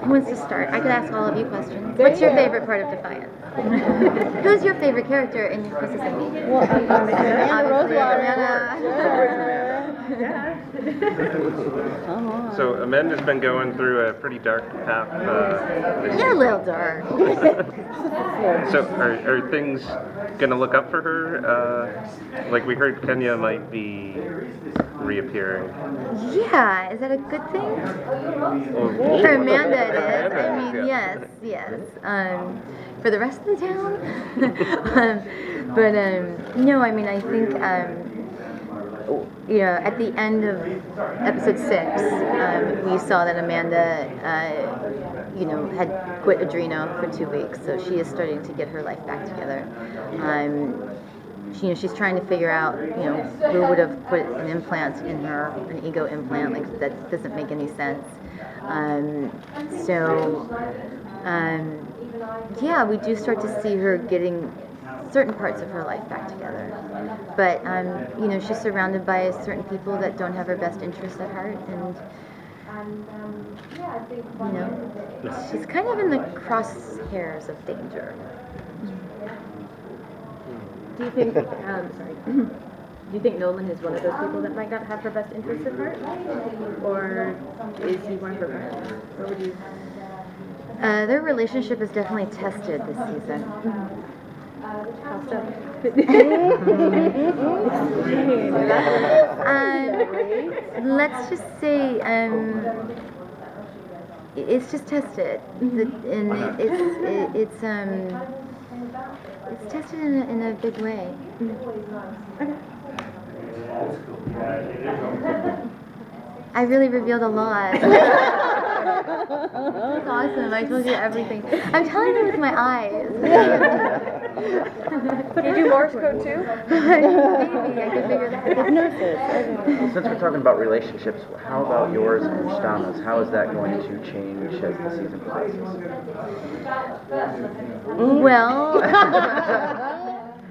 Who wants to start? I could ask all of you questions. What's your favorite part of Defiance? Who's your favorite character in Princess and Me? Well, Amanda Rosewater. Come on. So Amanda's been going through a pretty dark path. You're a little dark. So are things gonna look up for her? Like we heard Kenya might be reappearing. Yeah, is that a good thing? For Amanda it is. I mean, yes. For the rest of the town? No, I mean, I think, at the end of episode 6, we saw that Amanda, had quit Adreno for 2 weeks, so she is starting to get her life back together. She's trying to figure out, who would have put an implant in her, an ego implant, like that doesn't make any sense. We do start to see her getting certain parts of her life back together. But, she's surrounded by certain people that don't have her best interests at heart, and, she's kind of in the crosshairs of danger. Do you think, do you think Nolan is one of those people that might not have her best interests at heart? Or is he one of her friends? What would you... Their relationship is definitely tested this season. How so? Let's just say it's just tested, and it's tested in a big way. I really revealed a lot. That's awesome. I told you everything. I'm telling you with my eyes. Can you do Morse code too? Maybe I could figure that out. Since we're talking about relationships, how about yours and Stama's? How is that going to change as the season progresses? Well,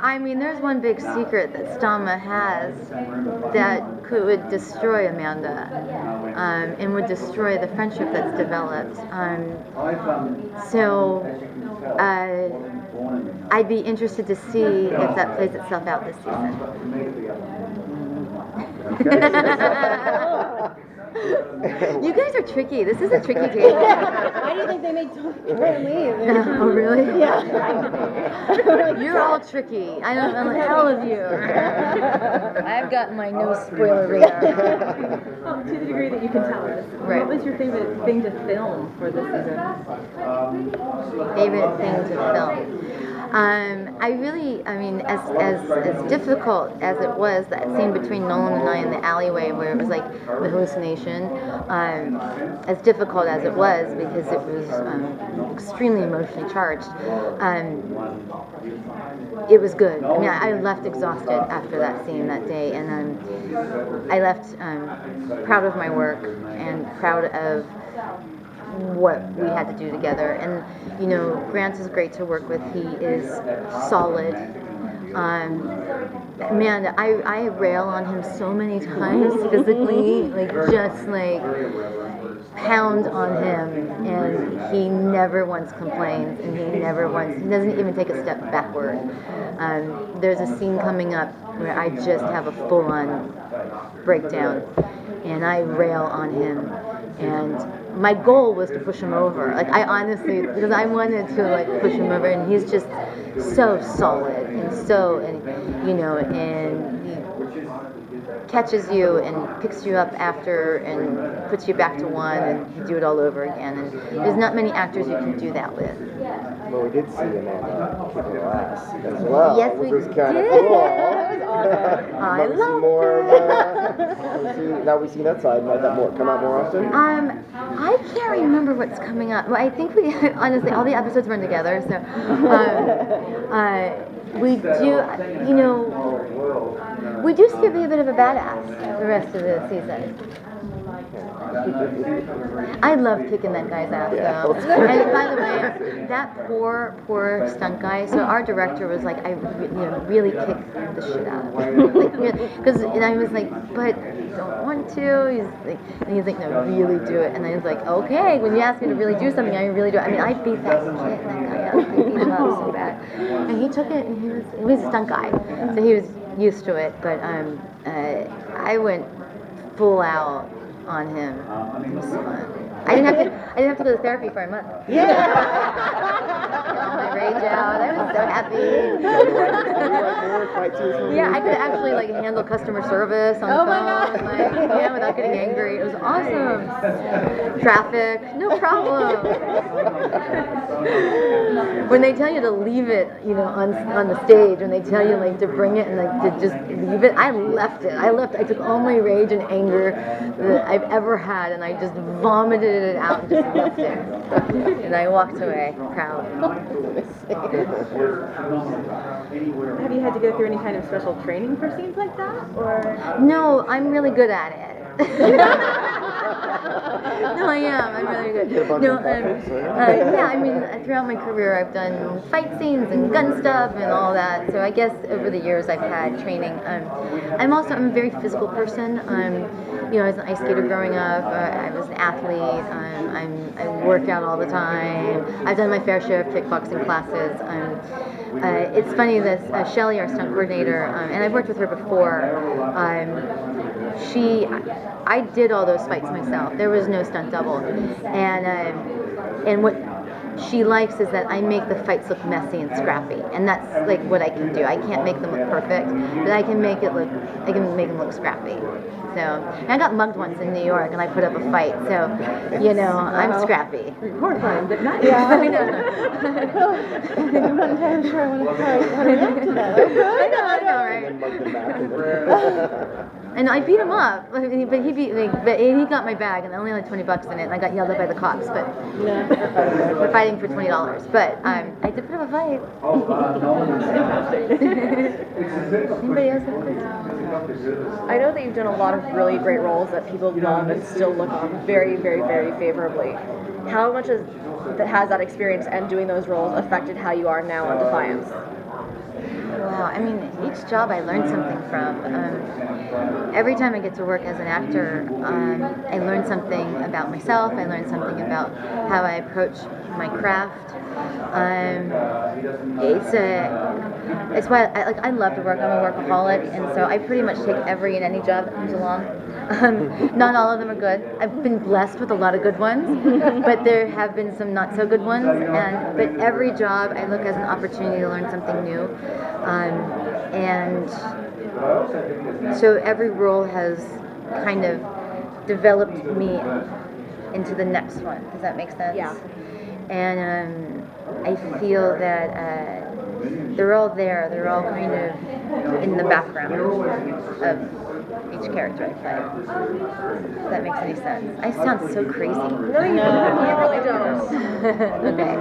I mean, there's one big secret that Stama has that could destroy Amanda, and would destroy the friendship that's developed. I'd be interested to see if that plays itself out this season. You guys are tricky. This is a tricky game. Why do you think they made Tori leave? Oh, really? Yeah. You're all tricky. I don't know all of you. I've got my no spoiler radar. Well, to the degree that you can tell us. Right. What was your favorite thing to film for this season? Favorite thing to film? As difficult as it was, that scene between Nolan and I in the alleyway where it was like the hallucination, as difficult as it was because it was extremely emotionally charged, it was good. I mean, I left exhausted after that scene that day, and I left proud of my work and proud of what we had to do together. And Grant is great to work with. He is solid. Man, I rail on him so many times physically, just pound on him, and he never once complains, and he doesn't even take a step backward. There's a scene coming up where I just have a full-on breakdown, and I rail on him, and my goal was to push him over. I honestly, because I wanted to push him over, and he's just so solid and he catches you and picks you up after and puts you back to one, and you do it all over again. And there's not many actors you can do that with. Well, we did see Amanda kick her ass as well, Yes, which we was kind of did. cool. I Might we see loved more it. now we see that side. Might that come out more often? I can't remember what's coming up. Well, I think we honestly all the episodes run together, so we do. We do see her be a bit of a badass the rest of the season. I love kicking that guy's ass though. And by the way, that poor stunt guy. So our director was like, really kick the shit out of him, because and I was like, but I don't want to. He's like, no, really do it. And I was like, okay. When you ask me to really do something, I really do it. I mean, I beat that guy up. I beat him up so bad, and he took it. And he was a stunt guy, so he was used to it. But I went full out on him. It was fun. I didn't have to go to therapy for a month. Yeah. Get all my rage out. I was so happy. Yeah, I could actually like handle customer service on the phone, my God. without getting angry. It was awesome. Traffic, no problem. When they tell you to leave it, on the stage, when they tell you like to bring it and like to just leave it, I left it. I took all my rage and anger that I've ever had, and I just vomited it out and just left it. And I walked away proud. Have you had to go through any kind of special training for scenes like that, or? No, I'm really good at it. No, I am. I'm really good. No, yeah. I mean, throughout my career, I've done fight scenes and gun stuff and all that. So I guess over the years, I've had training. I'm a very physical person. I was an ice skater growing up. I was an athlete. I work out all the time. I've done my fair share of kickboxing classes. It's funny that Shelly, our stunt coordinator, and I've worked with her before. I did all those fights myself. There was no stunt double, and what she likes is that I make the fights look messy and scrappy, and that's like what I can do. I can't make them look perfect, but I can make them look scrappy. So, and I got mugged once in New York, and I put up a fight. So, I'm scrappy. Horrifying, but not. Yeah. I know. I'm not entirely sure I want to how to react to that. I know, right? And I beat him up, but he beat me. But he got my bag, and I only had $20 in it, and I got yelled at by the cops. But we're fighting for $20. But I did put up a fight. Anybody else have a question? I know that you've done a lot of really great roles that people love and still look on very, very, very favorably. How much has that experience and doing those roles affected how you are now on Defiance? Wow, I mean, each job I learn something from. Every time I get to work as an actor, I learn something about myself. I learn something about how I approach my craft. It's why I love to work. I'm a workaholic, and so I pretty much take every and any job that comes along. Not all of them are good. I've been blessed with a lot of good ones, but there have been some not so good ones. But every job I look as an opportunity to learn something new, and so every role has kind of developed me into the next one. Does that make sense? Yeah. And I feel that they're all there. They're all kind of in the background of each character I play. If that makes any sense. I sound so crazy. No, you really don't. Okay.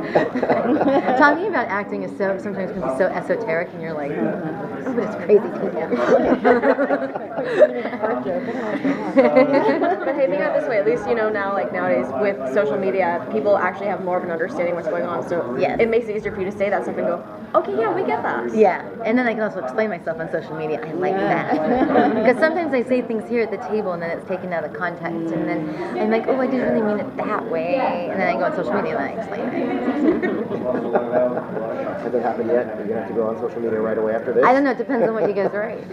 Talking about acting is sometimes can be so esoteric, and you're like, oh, but it's crazy. But hey, think of it this way, at least now, like nowadays with social media, people actually have more of an understanding what's going on, so Yes. it makes it easier for you to say that stuff and go, okay, yeah, we get that. Yeah, and then I can also explain myself on social media. I like that. Because sometimes I say things here at the table and then it's taken out of context, and then I'm like, oh, I didn't really mean it that way. And then I go on social media and I explain it. Has it happened yet? Are you going to have to go on social media right away after this? I don't know, it depends on what you guys write.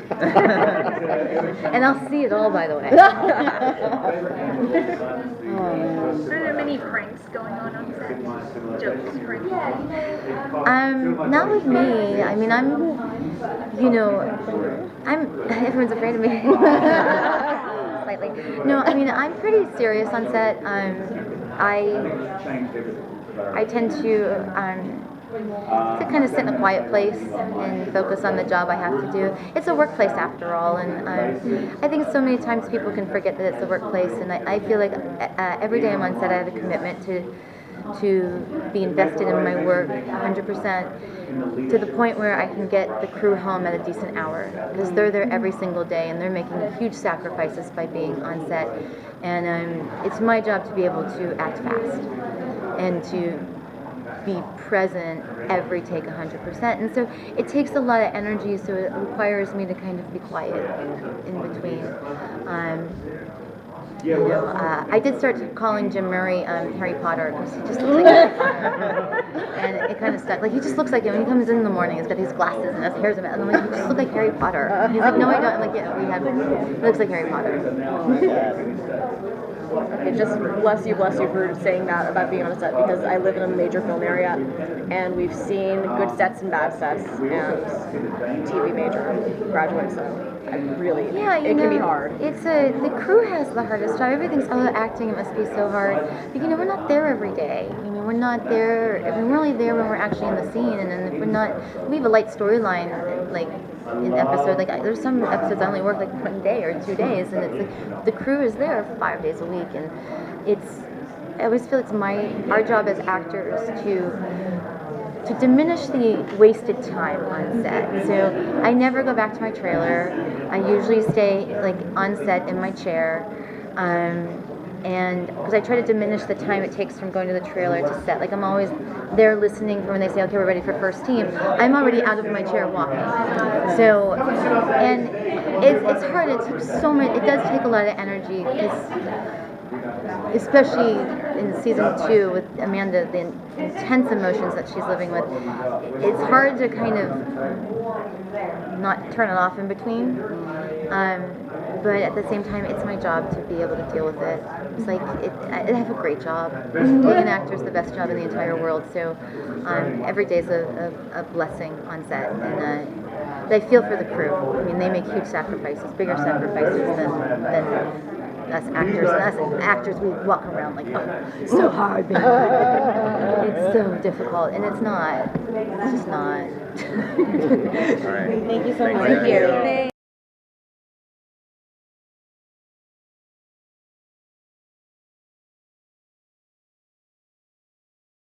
And I'll see it all, by the way. Are there many pranks going on set? Jokes, pranks? Not with me. I mean, everyone's afraid of me. Slightly. No, I mean, I'm pretty serious on set. I tend to kind of sit in a quiet place and focus on the job I have to do. It's a workplace after all, and I think so many times people can forget that it's a workplace, and I feel like every day I'm on set I have a commitment to to be invested in my work 100%, to the point where I can get the crew home at a decent hour, because they're there every single day and they're making huge sacrifices by being on set. And it's my job to be able to act fast and to be present every take 100%. And so it takes a lot of energy, so it requires me to kind of be quiet in between. I did start calling Jim Murray Harry Potter, because he just looks like Harry Potter. And it kind of stuck. Like, he just looks like him. When he comes in the morning, he's got these glasses and his hair's a mess. And I'm like, you just look like Harry Potter. He's like, no, I don't. I'm like, yeah, he looks like Harry Potter. Okay, just bless you for saying that about being on a set, because I live in a major film area, and we've seen good sets and bad sets, and TV major graduates. So I really, it can be hard. The crew has the hardest job. Everything's, acting, it must be so hard. But we're not there every day. We're not there. We're only there when we're actually in the scene, and then if we're not, we have a light storyline, like in episode, like there's some episodes I only work like 1 day or 2 days, and it's like the crew is there 5 days a week, and I always feel it's our job as actors to diminish the wasted time on set. So I never go back to my trailer. I usually stay like on set in my chair, and because I try to diminish the time it takes from going to the trailer to set. Like, I'm always there listening for when they say, okay, we're ready for first team. I'm already out of my chair walking. So, and it's hard. It takes so much. It does take a lot of energy, because especially in season 2 with Amanda, the intense emotions that she's living with, it's hard to kind of not turn it off in between. But at the same time, it's my job to be able to deal with it. It's like, I have a great job. Being an actor is the best job in the entire world. So every day is a blessing on set. And I feel for the crew. They make huge sacrifices, bigger sacrifices than us actors. And us actors, we walk around like, oh, so hard, baby. It's so difficult. And it's not. It's just not. All right. Thank you so much. Thank you. Thank you.